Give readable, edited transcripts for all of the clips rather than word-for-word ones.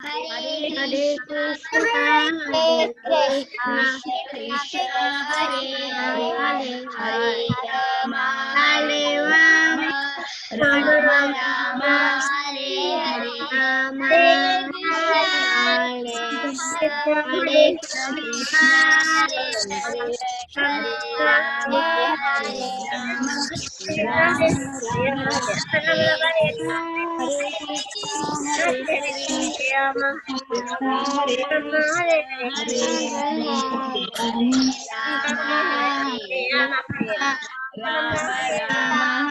Hare Krishna, Hare Krishna, Krishna Krishna, Hare Hare, Hare Rama, Rama Rama, Hare Hare, Hare Krishna, Hare Krishna, Hare Rama, Hare Rama, Rama Rama, Hare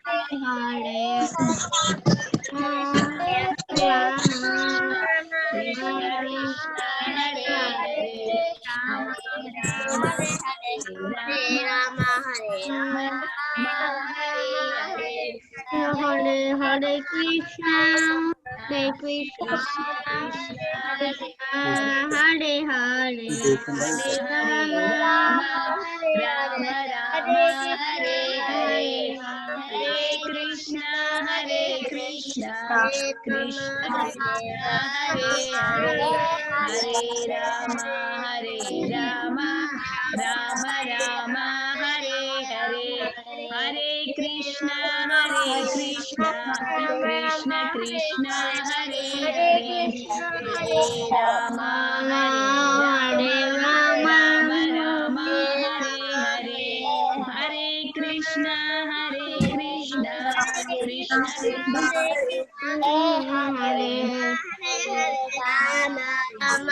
Hare Krishna, Hare Krishna, Hare Hare, Hare Rama, Rama Rama, Hare Hare, Hare Krishna, Krishna Krishna, Hare Hare, Hare Rama, Rama Rama, Hare Hare, Hare Krishna, Krishna Krishna, Hare Hare, Hare Rama, Rama Rama, Hare Hare, Hare Krishna, Krishna Krishna, Hare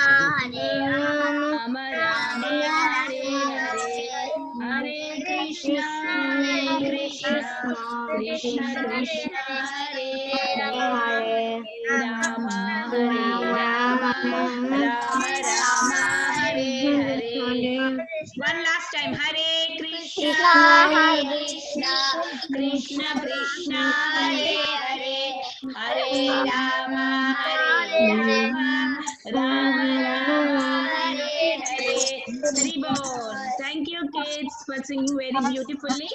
Rama, Rama Rama, Hare Hare, Hare Krishna, Krishna Krishna, Hare Hare, Rama Rama, Rama Rama, Hare Hare. One last time, Hare Krishna, Krishna Krishna, Hare Hare, Hare Rama, Rama Rama, Hare Hare. Hari Bol. Thank you, kids, for singing very beautifully.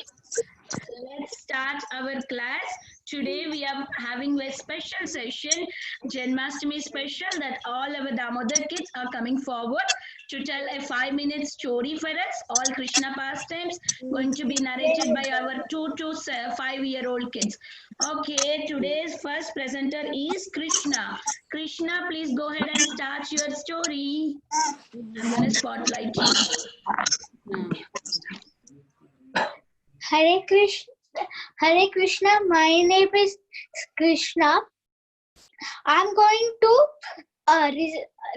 Let's start our class. Today we are having a special session, Janmasthami special, that all our Damodara kids are coming forward to tell a 5-minute story for us. All Krishna pastimes going to be narrated by our 2 to 5-year-old kids. Okay, today's first presenter is Krishna. Krishna, please go ahead and start your story. I'm going to spotlight you. Hare Krishna, my name is Krishna. I'm going to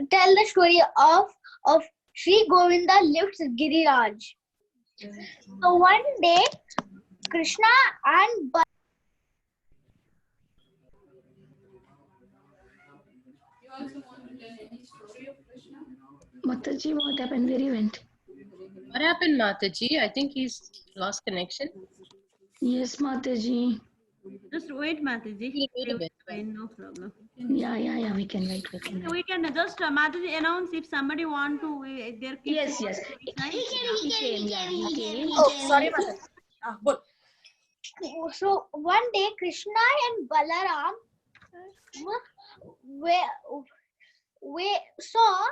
tell the story of Sri Govinda lifts Giriraj. So one day, Krishna and You also want to tell any story of Krishna? Mataji, what happened? Where he went? What happened, Mataji? I think he's lost connection. Yes, Mataji. Just wait, Mataji. Wait a bit. No problem. Yeah, we can wait. We can just Mataji announce if somebody want to. Their kids Yes. He came. Oh, sorry, Mataji. So one day, Krishna and Balaram we saw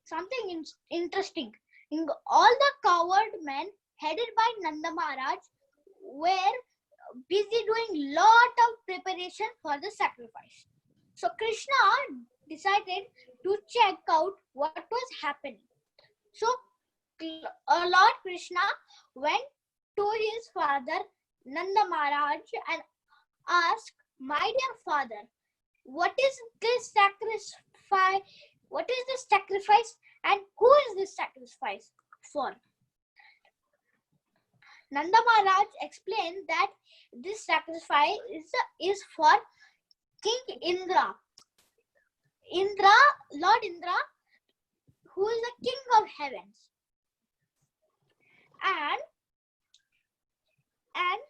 something interesting. All the coward men headed by Nanda Maharaj were busy doing lot of preparation for the sacrifice. So Krishna decided to check out what was happening. So Lord Krishna went to his father Nanda Maharaj and asked, "My dear father, what is this sacrifice? What is this sacrifice, and who is this sacrifice for?" Nanda Maharaj explained that this sacrifice is for King Indra. Lord Indra, who is the king of heavens. And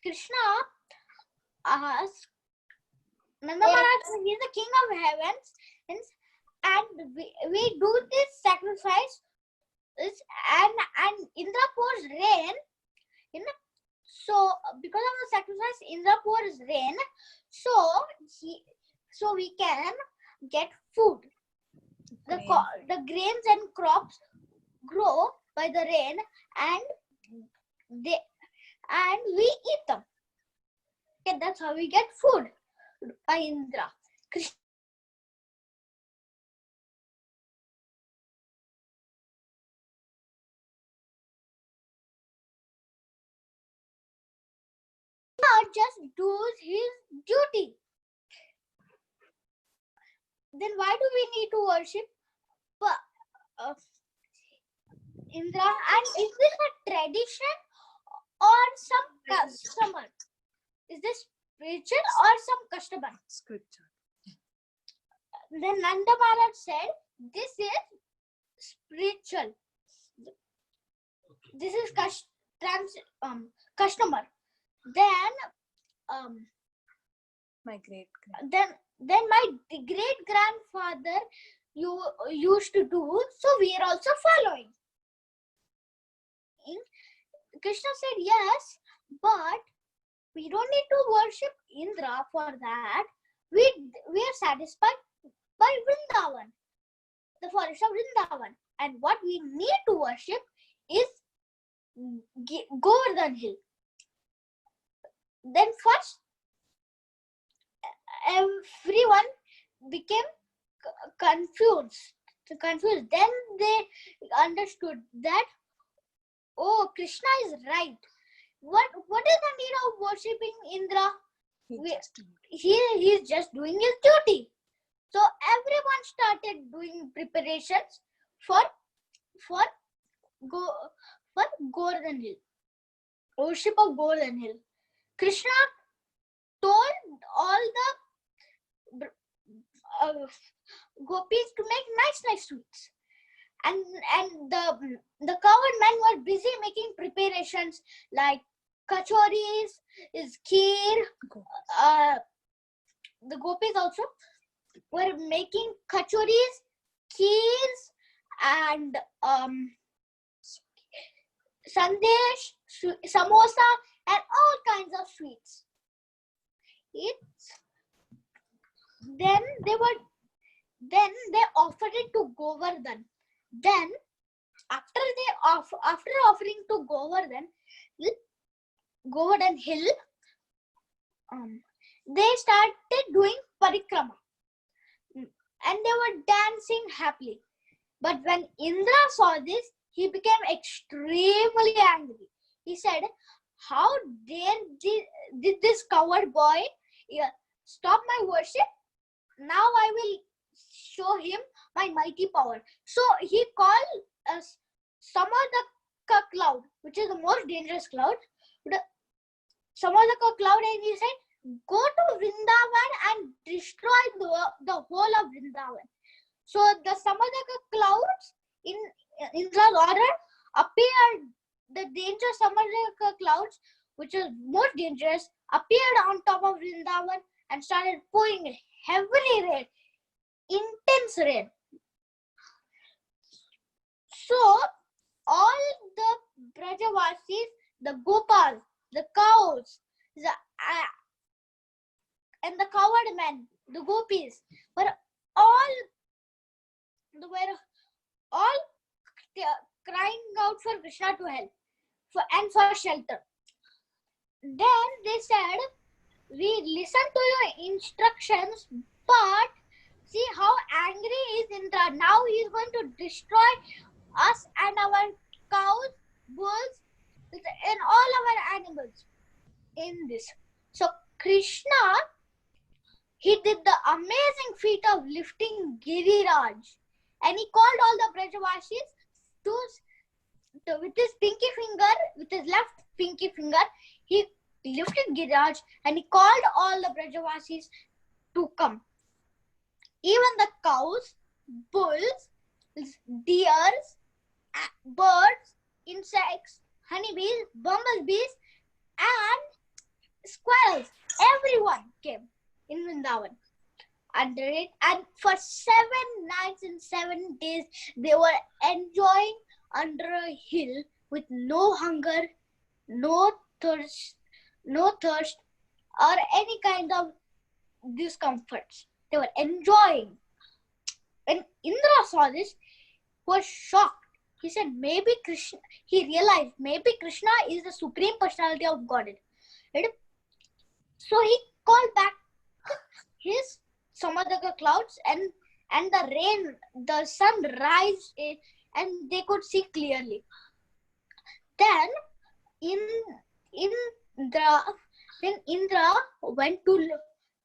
Krishna asked Nanda Maharaj, he is the king of heavens, and we do this sacrifice, and Indra pours rain. So because of the sacrifice, Indra pours rain. So so we can get food. The grains and crops grow by the rain, and we eat them. Okay, that's how we get food by Indra. Krishna just does his duty. Then why do we need to worship Indra? And is this a tradition or some customer? Is this spiritual or some customer? Scripture. Then Nanda Maharaj said, this is spiritual. This is customer. Then My great. then my great grandfather used to do, so we are also following. Krishna said yes, but we don't need to worship Indra for that. We are satisfied by Vrindavan, the forest of Vrindavan, and what we need to worship is Govardhan Hill. Then first, everyone became confused. Then they understood that, oh, Krishna is right. What is the need of worshipping Indra? He is just doing his duty. So everyone started doing preparations for Govardhan Hill, worship of Govardhan Hill. Krishna told all the gopis to make nice sweets, and the cowherd men were busy making preparations like kachoris, is kheer. The gopis also were making kachoris, kheers, and sandesh, samosa, and all kinds of sweets. Then they offered it to Govardhan. Then after offering to Govardhan Hill, they started doing parikrama, and they were dancing happily. But when Indra saw this, he became extremely angry. He said, how did this coward boy stop my worship? Now I will show him my mighty power. So he called Samadaka cloud, which is the most dangerous cloud. Samadaka cloud, and he said, go to Vrindavan and destroy the whole of Vrindavan. So the Samadaka clouds in Indra's order appeared. The dangerous Samadaka clouds, which is most dangerous, appeared on top of Vrindavan and started pouring heavily rain, intense rain. So all the Brajavasis, the Gopas, the cows, and the cowherd men, the gopis, were all crying out for Krishna to help and for shelter. Then they said, we listen to your instructions, but see how angry is Indra. Now he is going to destroy us and our cows, bulls, and all our animals in this. So Krishna, he did the amazing feat of lifting Giriraj, and he called all the Brajavasis with his pinky finger, with his left pinky finger, he lifted Giriraj and he called all the Brajavasis to come. Even the cows, bulls, deers, birds, insects, honeybees, bumblebees, and squirrels, everyone came in Vrindavan under it, and for 7 nights and 7 days they were enjoying under a hill with no hunger, no thirst, or any kind of discomforts. They were enjoying. When Indra saw this, he was shocked. He said, maybe Krishna, he realized maybe Krishna is the supreme personality of Godhead. So he called back his Samadaka clouds and the rain, the sun rise and they could see clearly. Then Indra went to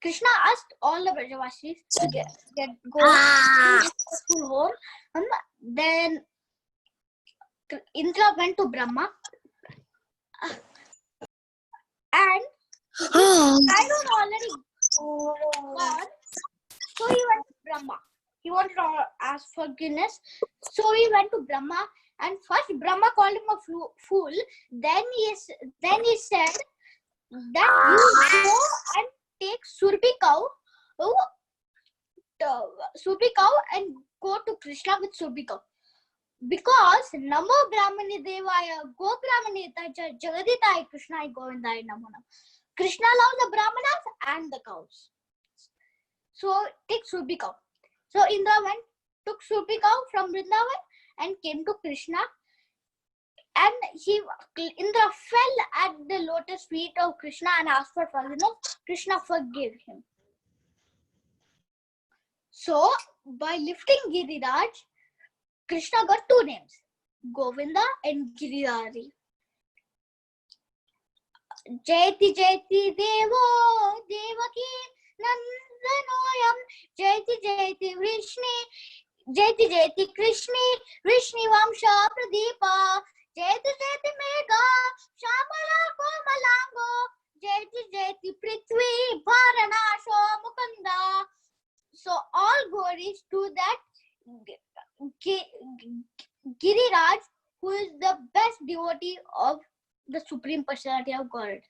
Krishna asked all the Brajavasis to go to full home. Then Indra went to Brahma and I don't already gone. So he went to Brahma. He wanted to ask forgiveness. So he went to Brahma, and first Brahma called him a fool. Then he said that you go and take Surbi cow and go to Krishna with Surbi cow. Because Namo Brahmani Devaya Go Brahmani Jagaditaya Krishna Govindaya Namo. Krishna loves the Brahmanas and the cows. So take Surbi cow. So Indra took Surbi cow from Vrindavan and came to Krishna. And Indra fell at the lotus feet of Krishna and asked for forgiveness. Krishna forgave him. So by lifting Giriraj, Krishna got two names, Govinda and Giridhari. Jayati Jayati Devo Devaki Nandanoyam Jayati Jayati Krishni Vrishni Vamsha Pradeepa Jayati Jayati Mega Shamala Komalango Jayati Jayati Prithvi Bharanasho Mukunda. So all glories to that Giriraj, who is the best devotee of the Supreme Personality of God.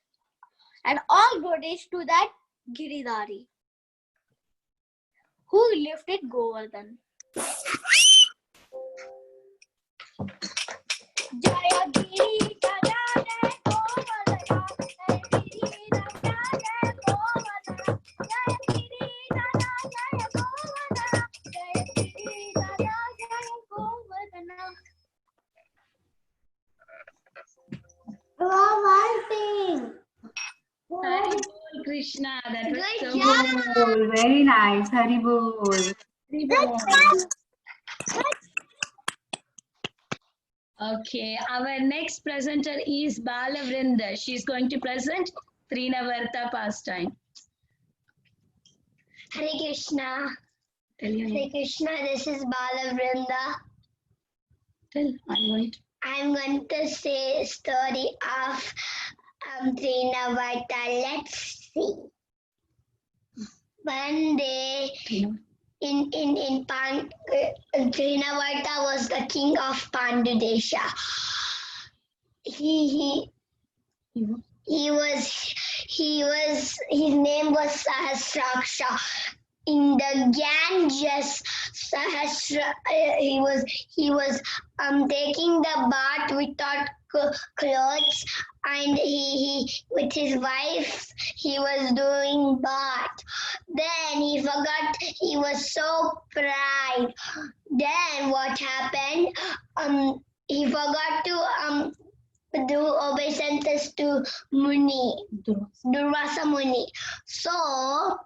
And all glories to that Giridhari, who lifted Govardhan. Jaya Giri Jaya Jaya Govardhana, Jaya Giri Jaya Jaya Govardhana, Jaya Giri Jaya Jaya Govardhana, Jaya Giri Jaya Jaya Govardhana. Hari Bol, Krishna. That was so Haribol, very nice. Haribol. Okay, our next presenter is Balavrinda. She's going to present Trinavarta pastime. Hare Krishna. Tell your Hare name. Krishna, this is Balavrinda. Tell. I'm going to say a story of Trinavarta. Let's see. One day in Trinavarta was the king of Pandudesha. His name was Sahasraksha. In the Ganges, Sahasra, he was taking the bath without clothes, and he with his wife he was doing bath. Then he forgot, he was so proud. Then what happened? He forgot to do obeisance to Muni, Durvasa Muni. So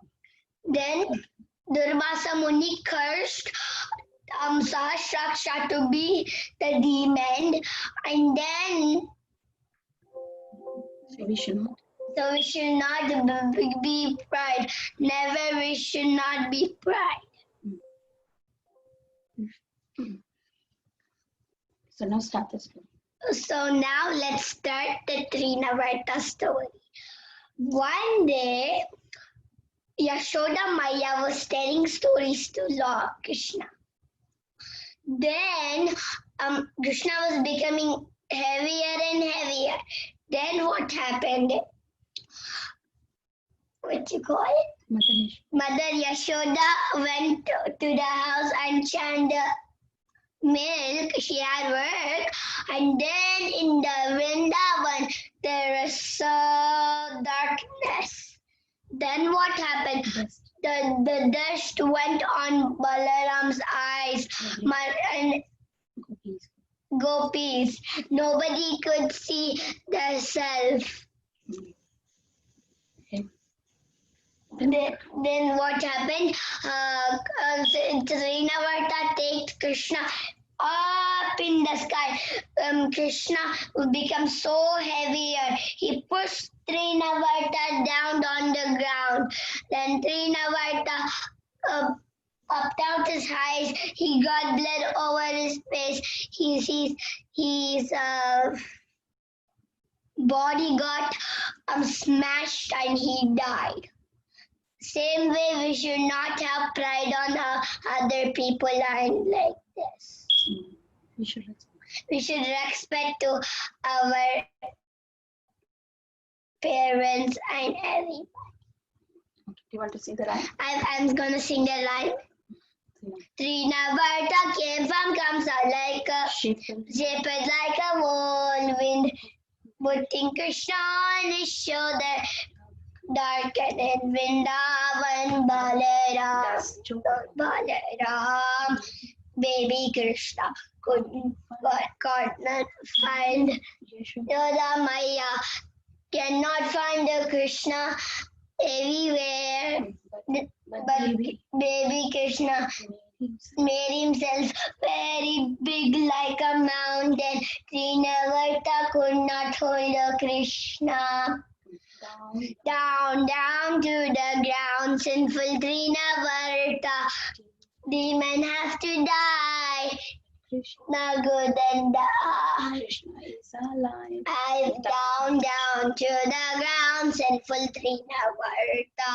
then Durvasa Muni cursed Sahasraksha to be the demon, and then So we should not be proud. Never, we should not be proud. So now start this. So now let's start the Trinavarta story. One day, Yashoda Maya was telling stories to Lord Krishna. Then Krishna was becoming heavier and heavier. Then what happened? What you call it? Mother Yashoda went to the house and churned milk. She had work. And then in the Vrindavan, there was so darkness. Then what happened? the dust went on Balaram's eyes. And gopis. Nobody could see themselves. Then what happened? Srinavarta takes Krishna up in the sky. Krishna became so heavier. He pushed Srinavarta down on the ground. Then Srinavarta popped out his eyes. He got blood over his face. His body got smashed and he died. Same way, we should not have pride on other people and like this. We should respect to our parents and everybody. Do you want to sing the line? I'm gonna sing the line. Trinavarta came from Kamsa like a shaped like a whirlwind, putting Krishna on his shoulder. Darkened in Vrindavan, Balaram, baby Krishna could not find Yada Maya, cannot find the Krishna everywhere, but baby Krishna made himself very big like a mountain. Trinavarta could not hold the Krishna. Down to the ground, sinful Trinavarta. Demon have to die. Krishna good and die. Krishna is alive. Down to the ground, sinful Trinavarta.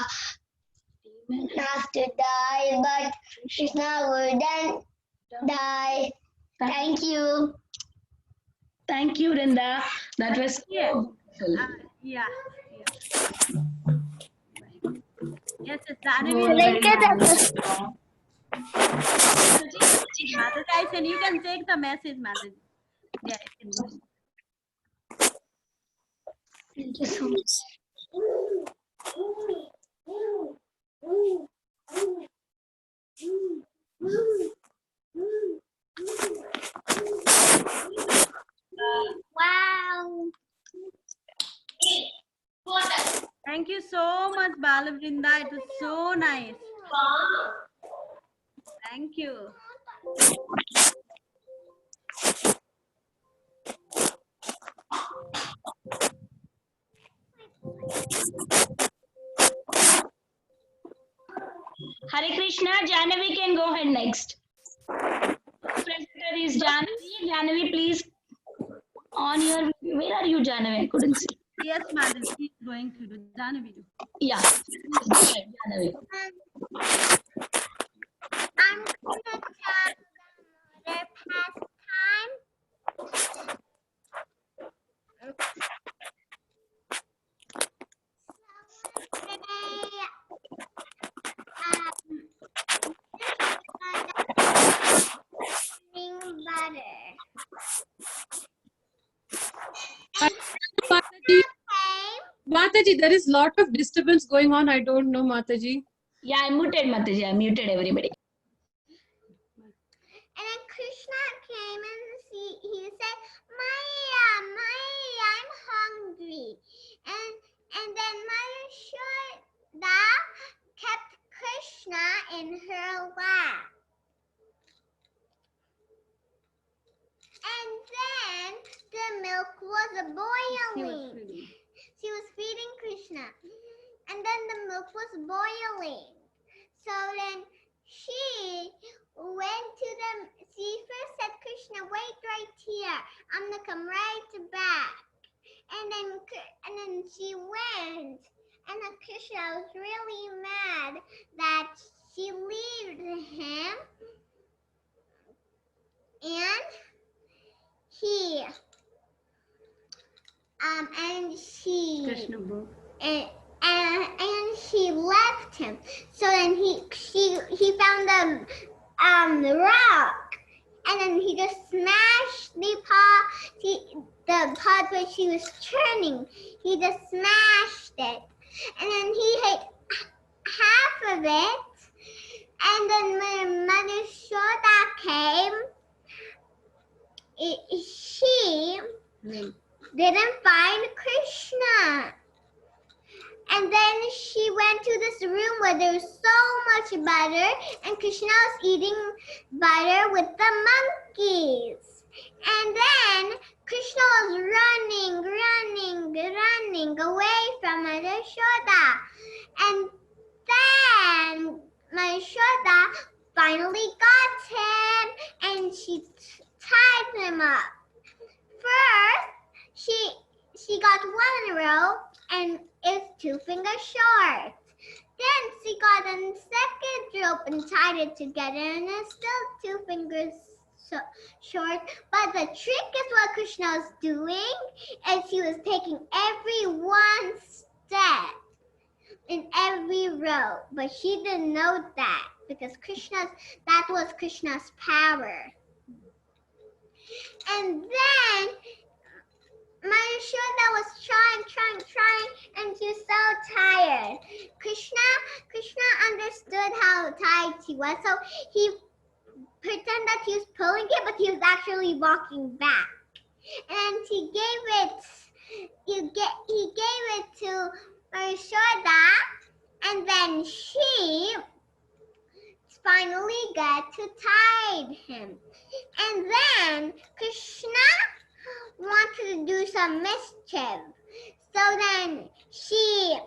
Demon have to die, but Krishna wouldn't die. Thank you. Thank you, Rinda. That was so beautiful. Yeah. Yes, it's Janvi. Mataji, and you can take the message, Mataji. Yeah, you can go. Thank you so much. Wow. Thank you so much, Balavrinda. It was so nice. Thank you. Hare Krishna, Jahnavi can go ahead next. Presenter is Jahnavi. Jahnavi, please. On your, where are you, Jahnavi? I couldn't see. Yes, madam. She's going to do. Jahnavi. Yeah. Go ahead, Jahnavi. I'm going to tell their pastime. Mataji, there is lot of disturbance going on. I don't know, Mataji. Yeah, I muted, Mataji. I muted everybody. And then Krishna came and he said, Maya, I'm hungry. And then Maya Shoda kept Krishna in her lap. And then the milk was boiling. She was feeding Krishna. And then the milk was boiling. So then she went to them. She first said, Krishna, wait right here. I'm going to come right back. And then she went. And then Krishna was really mad that she left him. And Krishna broke. And she left him. So then he found the rock, and then he just smashed the pot where she was turning. He just smashed it, and then he hit half of it. And then when Mother Shoda came, she didn't find Krishna. And then she went to this room where there was so much butter, and Krishna was eating butter with the monkeys. And then Krishna was running away from Mother Shoda. And then Mother Shoda finally got him, and she tied him up. First, she got one rope, and it's 2 fingers short. Then she got a second rope and tied it together, and it's still 2 fingers short. But the trick is what Krishna was doing, is he was taking every one step in every row. But she didn't know that, because that was Krishna's power. And then Mother Shoda was trying, and she was so tired. Krishna understood how tired she was, so he pretended that he was pulling it, but he was actually walking back. And he gave it to Mother Shoda, and then she finally got to tie him. And then Krishna wanted to do some mischief. So then he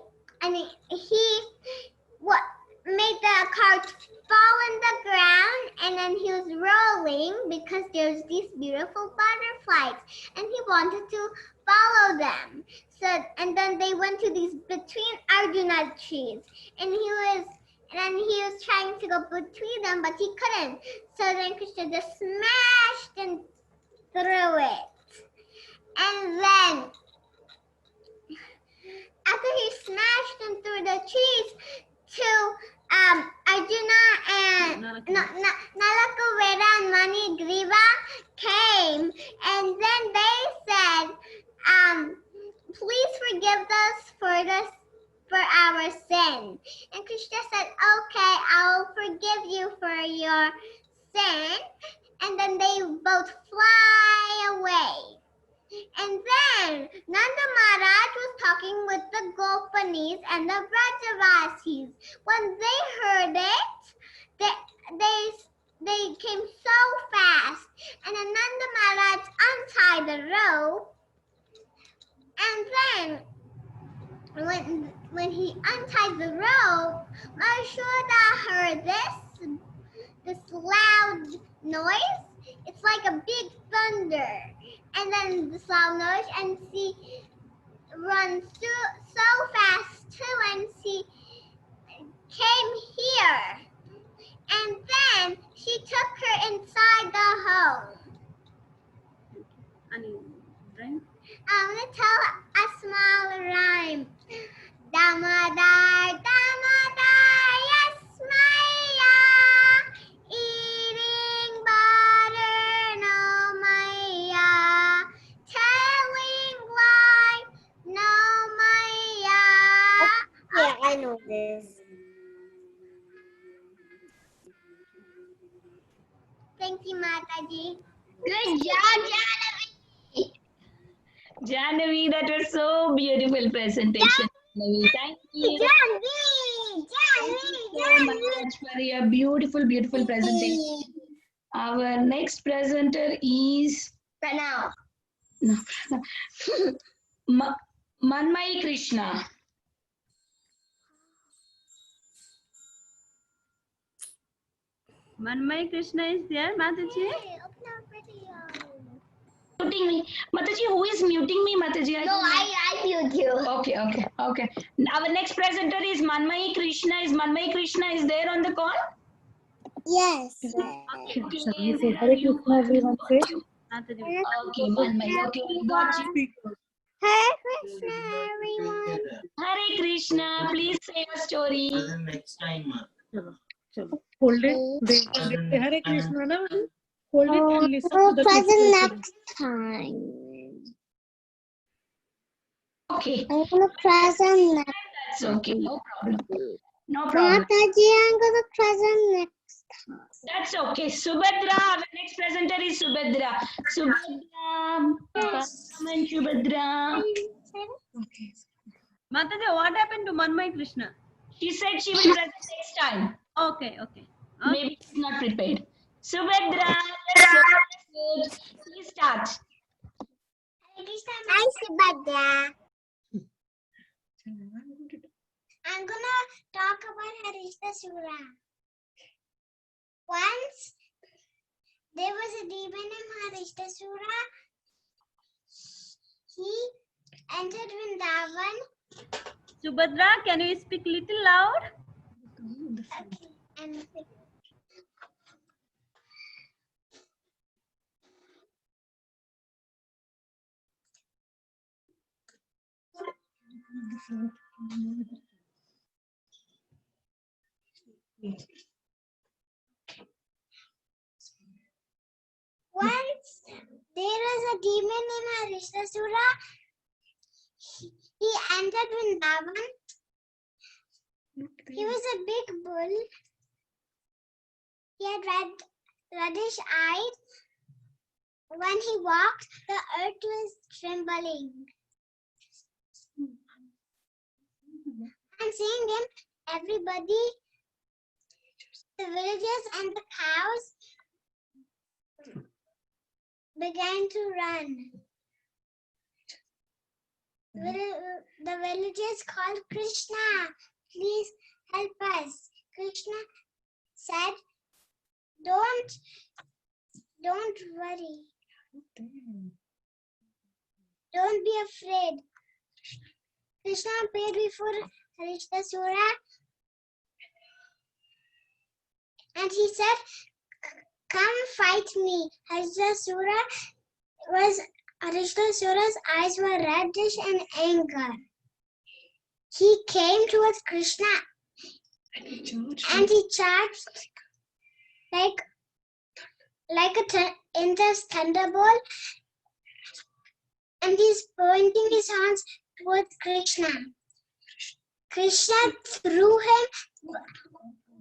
made the cart fall on the ground, and then he was rolling because there's these beautiful butterflies, and he wanted to follow them. And then they went to these between Arjuna trees, and he was trying to go between them, but he couldn't. So then Krishna just smashed and threw it. And then, after he smashed them through the trees to Arjuna and Nalakaveda and Manigriva came, and then they said, please forgive us for our sin. And Krishna said, okay, I'll forgive you for your sin. And then they both fly away. And then Nanda Maharaj was talking with the Gopanis and the Brajavasis. When they heard it, they came so fast. And then Nanda Maharaj untied the rope. And then when he untied the rope, Marshoda heard this loud noise. It's like a big thunder. And then this loud noise, and she runs so fast too, and she came here. And then she took her inside the home. I'm going to tell a small rhyme. Damodar, Damodar, yes, Maya, eating butter, no, Maya, telling lie, no, Maya. Yeah, I know this. Thank you, Mataji. Good job, Janavi. Janvi, that was so beautiful presentation. Janvi, thank you. Janvi, So much for your beautiful, beautiful presentation. Our next presenter is Pranav. Manmai Krishna. Manmay Krishna is there, Mataji? Muting me. Mataji, who is muting me, Mataji? No, I mute you. Okay. Our next presenter is Manmai Krishna. Is Manmai Krishna is there on the call? Yes. Okay. Hare Krishna, everyone say. Mataji. Okay, Manmai. Okay, got you. Hare Krishna, everyone. Hare Krishna, please say a story. Next time. Hold it. Hare Krishna, na? Hold it and listen to the Present next time. Okay, I'm gonna present next. that's okay, no problem. No problem. Mataji, I'm gonna present next. That's okay. Subhadra, our next presenter is Subhadra. Subhadra, come and Subhadra. Mataji, what happened to Manmay Krishna? She said she will present next time. Okay, okay. Maybe she's not prepared. Subhadra, let's go. Please start. Hi, Subhadra. I'm gonna talk about Haristasura. Once there was a demon named Haristasura. He entered Vrindavan. Subhadra, can you speak little loud? And once there was a demon named Haristasura. He entered Vrindavan. He was a big bull. He had reddish eyes. When he walked, the earth was trembling. And seeing him, everybody, the villagers and the cows, began to run. The villagers called Krishna, please help us. Krishna said, don't worry. Don't be afraid. Krishna appeared before Haristasura and he said, come fight me. Haristasura's eyes were reddish in anger. He came towards Krishna and he charged like a intense thunderbolt, and he's pointing his hands towards Krishna. Krishna threw him,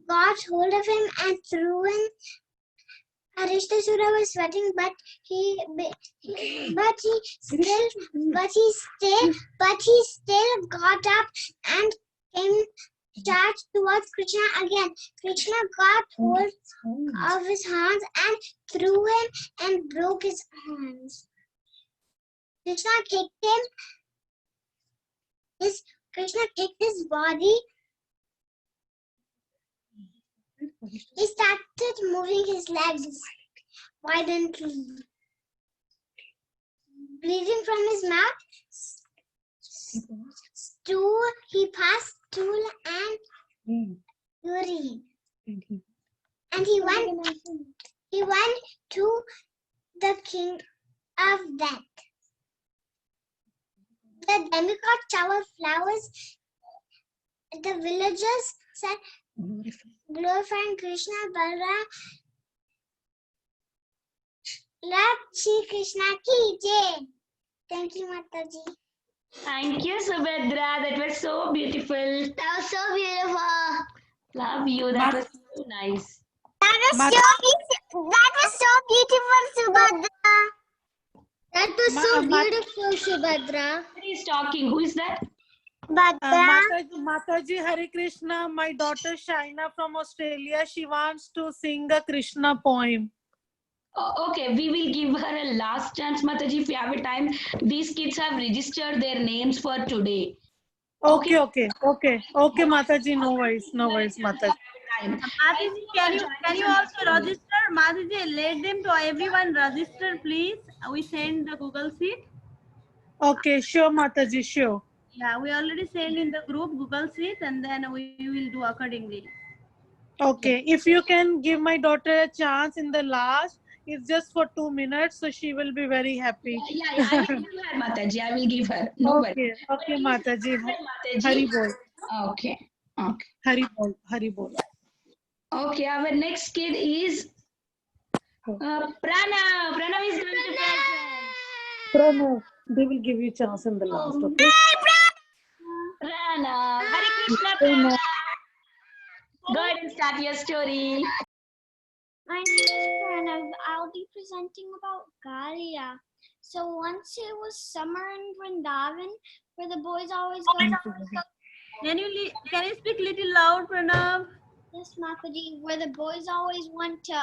got hold of him and threw him. Haristasura was sweating, but he still got up and came charged towards Krishna again. Krishna got hold of his hands and threw him and broke his hands. Krishna kicked his body. He started moving his legs violently. Bleeding from his mouth, he passed stool and urine. And he went to the king of death. The demigod showered flowers. The villagers said, glorifying Krishna, Balram, Lord Shri Krishna ki jai. Thank you, Mataji. Thank you, Subhadra. That was so beautiful. That was so beautiful. Love you. That was so nice. That was so beautiful, Subhadra. That was so beautiful, Subhadra. Who is talking? Who is that? Mataji, Hare Krishna. My daughter Shaina from Australia. She wants to sing a Krishna poem. Okay, we will give her a last chance, Mataji, if you have a time. These kids have registered their names for today. Okay, Mataji. No worries, Mataji. Mataji, can you also register? Mataji, let them to everyone register, please. We send the Google Sheet. Okay, sure, Mataji, sure. Yeah, we already sent in the group Google Sheet, and then we will do accordingly. Okay, if you can give my daughter a chance in the last, it's just for 2 minutes, so she will be very happy. Yeah, I will give her, Mataji. I will give her. No worries. Okay, Mataji. Hari bol. Okay. Hari bol. Okay, our next kid is Pranav. Pranav is going to present. Pranav, they will give you chance in the last, okay? Pranav. Hare Krishna, Pranav. Go ahead and start your story. My name is Pranav. I'll be presenting about Galia. So once it was summer in Vrindavan, where the boys always go. Can you speak little loud, Pranav? Yes, Mataji, where the boys always went to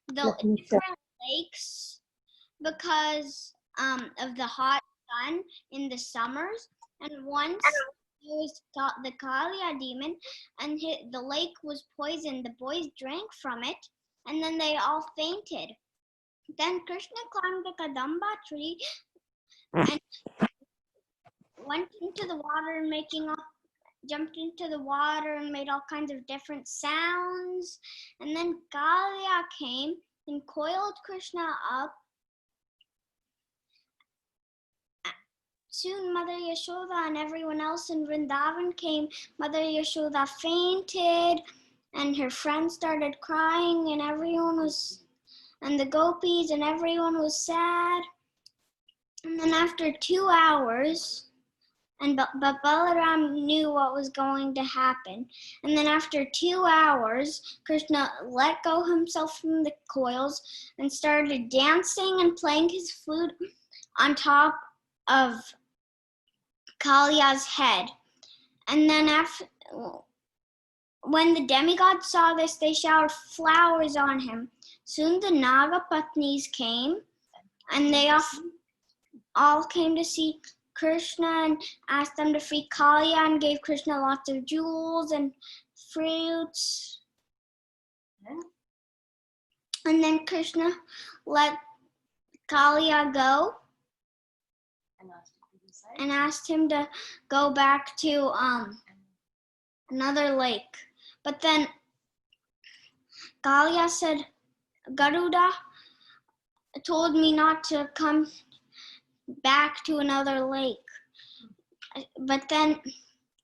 the different lakes because of the hot sun in the summers. And once there was the Kalia demon, and the lake was poisoned. The boys drank from it, and then they all fainted. Then Krishna climbed the Kadamba tree and went into the water, jumped into the water and made all kinds of different sounds. And then Kalia came and coiled Krishna up. Soon Mother Yashoda and everyone else in Vrindavan came. Mother Yashoda fainted and her friends started crying and the gopis and everyone was sad. And then after 2 hours, but Balaram knew what was going to happen. And then after 2 hours, Krishna let go himself from the coils and started dancing and playing his flute on top of Kalia's head. And then when the demigods saw this, they showered flowers on him. Soon the Naga Patnis came, and they all came to see Krishna and asked them to free Kalia and gave Krishna lots of jewels and fruits. And then Krishna let Kalia go and asked him to go back to another lake. But then Kalia said, Garuda told me not to come back to another lake. But then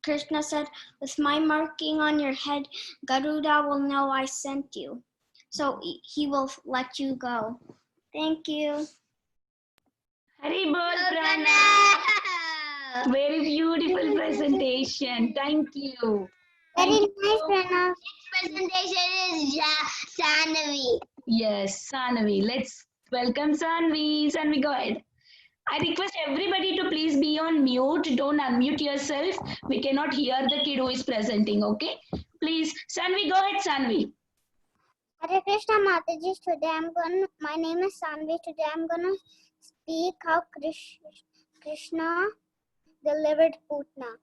Krishna said, with my marking on your head, Garuda will know I sent you. So he will let you go. Thank you. Hari bol, Pranav. Very beautiful presentation. Thank you. Very nice, Pranav. Presentation is Sanavi. Yes, Sanavi. Let's welcome Sanvi. Sanvi, go ahead. I request everybody to please be on mute. Don't unmute yourself. We cannot hear the kid who is presenting, okay? Please, Sanvi, go ahead, Sanvi. Hare Krishna Mataji. My name is Sanvi. Today I'm gonna speak how Krishna delivered Putna.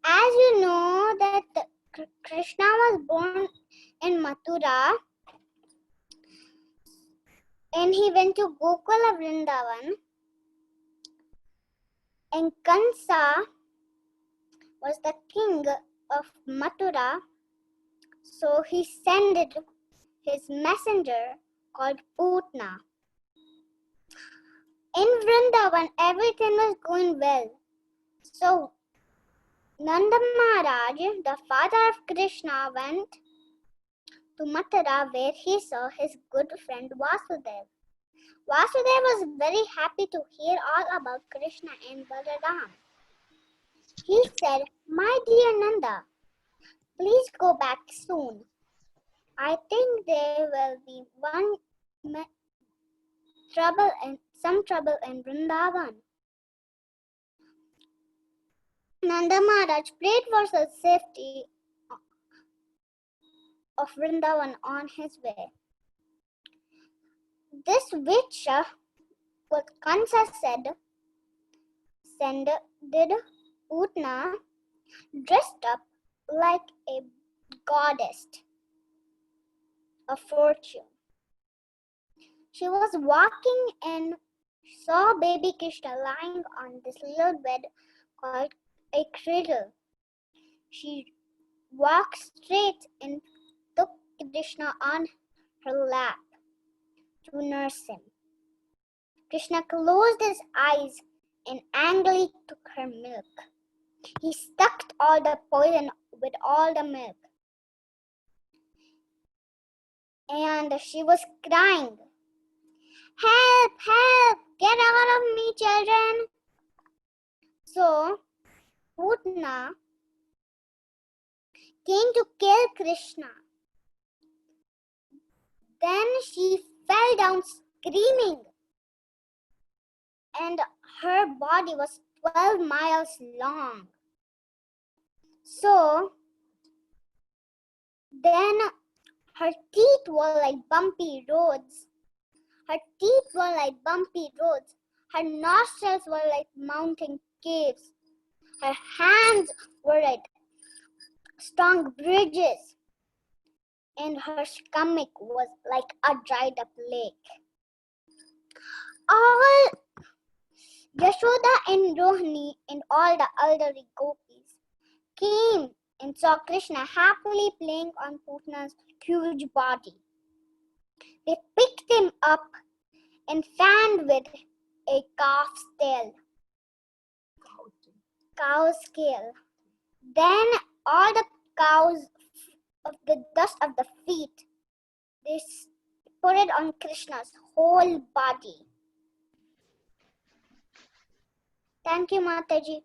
As you know that Krishna was born in Mathura and he went to Gokula Vrindavan, and Kansa was the king of Mathura, so he sent his messenger called Putna. In Vrindavan, everything was going well. So Nanda Maharaj, the father of Krishna, went to Mathura where he saw his good friend Vasudev. Vasudev was very happy to hear all about Krishna and Balaram. He said, my dear Nanda, please go back soon. I think there will be some trouble in Vrindavan. Nanda Maharaj prayed for the safety of Vrindavan on his way. This witch, what Kansa did Putna dressed up like a goddess of fortune. She was walking and saw baby Krishna lying on this little bed called a cradle. She walked straight and took Krishna on her lap to nurse him. Krishna closed his eyes and angrily took her milk. He sucked all the poison with all the milk. And she was crying, help, help, get out of me, children. So Putna came to kill Krishna. Then she fell down screaming, and her body was 12 miles long. So then her teeth were like bumpy roads. Her teeth were like bumpy roads. Her nostrils were like mountain caves. Her hands were like strong bridges. And her stomach was like a dried up lake. All Yashoda and Rohini and all the elderly gopis came and saw Krishna happily playing on Putna's huge body. They picked him up and fanned with a calf's tail. Cow's scale. Then all the cows of the dust of the feet, they put it on Krishna's whole body. Thank you, Mataji.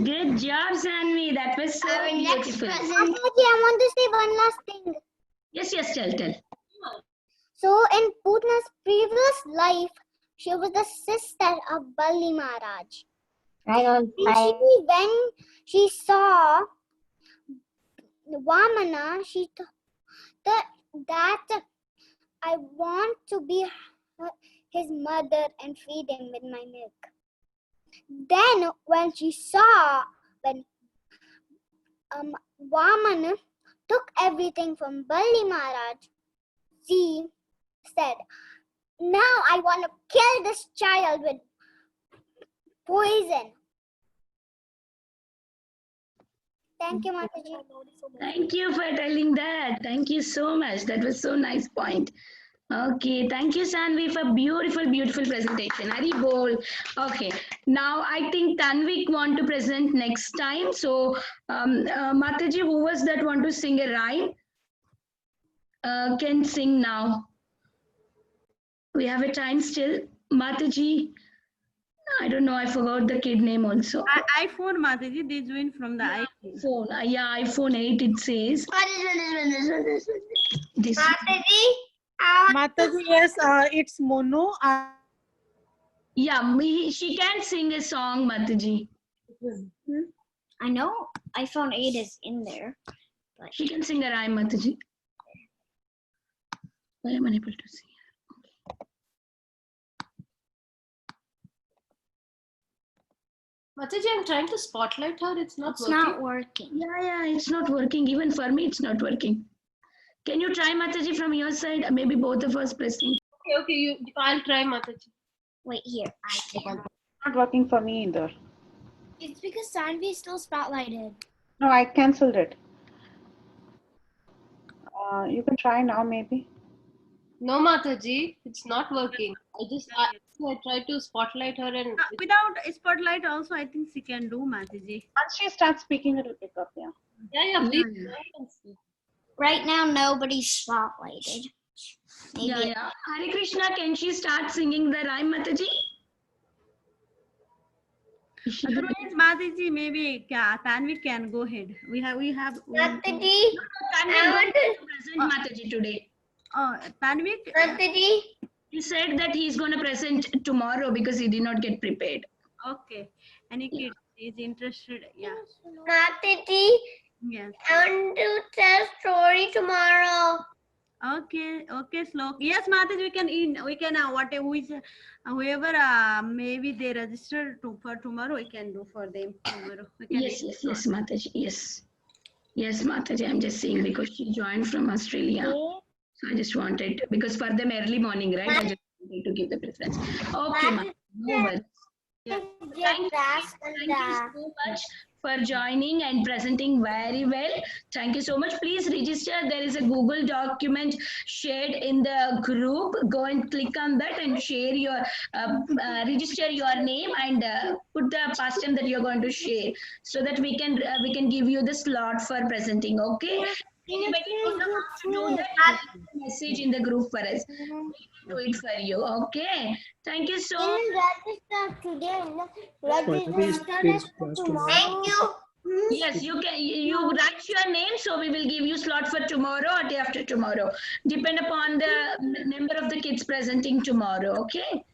Good job, Sanvi. That was so Our next beautiful. present. Mataji, I want to say one last thing. Yes, tell. So, in Putna's previous life, she was the sister of Bali Maharaj. And when she saw Vamana, she thought that I want to be his mother and feed him with my milk. Then when she saw when Vamana took everything from Bali Maharaj, she said, now I want to kill this child with poison. Thank you, Mataji. Thank you for telling that. Thank you so much. That was so nice point. Okay, thank you, Sanvi, for beautiful, beautiful presentation. Hari bol. Okay, now I think Tanvik want to present next time. So, Mataji, who was that want to sing a rhyme? Can sing now. We have a time still. Mataji, I don't know. I forgot the kid name also. iPhone, Mataji, they joined from the iPhone. Phone. Yeah, iPhone 8. It says. This. Mataji, yes, it's Mono. Yeah, she can sing a song, Mataji. I know iPhone 8 is in there. She can sing a rhyme, Mataji. Why am I unable to see? Mataji, I'm trying to spotlight her. It's not It's working. not working. Yeah, it's not working. Even for me, it's not working. Can you try, Mataji, from your side? Maybe both of us pressing. Okay, I'll try, Mataji. Wait, here. I can. Not working for me either. It's because Sanvi is still spotlighted. No, I cancelled it. You can try now, maybe. No, Mataji, it's not working. I tried to spotlight her and Without a spotlight also, I think she can do, Mataji. Once she starts speaking, it'll pick up, yeah. yeah, please. Right now, nobody's spotlighted. Maybe Yeah. Hare Krishna, can she start singing the rhyme, Mataji? Otherwise, Mataji, maybe Tanvi can go ahead. We have. Mataji, I want to present Mataji today. Tanvik. Mataji. He said that he's going to present tomorrow because he did not get prepared. Okay. Any kid is interested? Yeah. Mataji, Yes. I want to tell story tomorrow. Okay. Slok. Yes, Mataji, we can whoever maybe they register for tomorrow, we can do for them tomorrow. Yes, Mataji. Yes, Mataji. I'm just saying because she joined from Australia. So I just wanted, because for them early morning, right? I just wanted to give the preference. Okay, Mataji. No worries. Thank you so much for joining and presenting very well. Thank you so much. Please register. There is a Google document shared in the group. Go and click on that and share your, register your name and put the past name that you're going to share so that we can give you the slot for presenting. Okay. Anybody don't know how to do that, message in the group for us. Do it for you. Okay. Thank you so much. Thank you. Yes, you can. You write your name, so we will give you slot for tomorrow or day after tomorrow. Depend upon the number of the kids presenting tomorrow. Okay.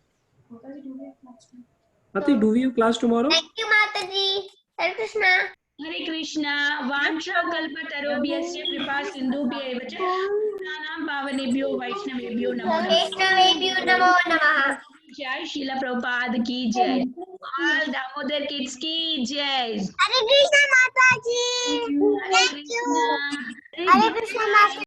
Mati, do we have class tomorrow? Thank you, Mataji. Hare Krishna. Hare Krishna. Vancha kalpatarobhyasya kripa sindhubhya eva cha patinaam pavanebhyo vaishnavebhyo namo namaha. Vaishnavebhyo namo namaha. Jai Srila Prabhupada ki jai. All Damodar kids ki jai. Hare Krishna, Mataji. Hare Thank you. Krishna. Hare Krishna, Mataji.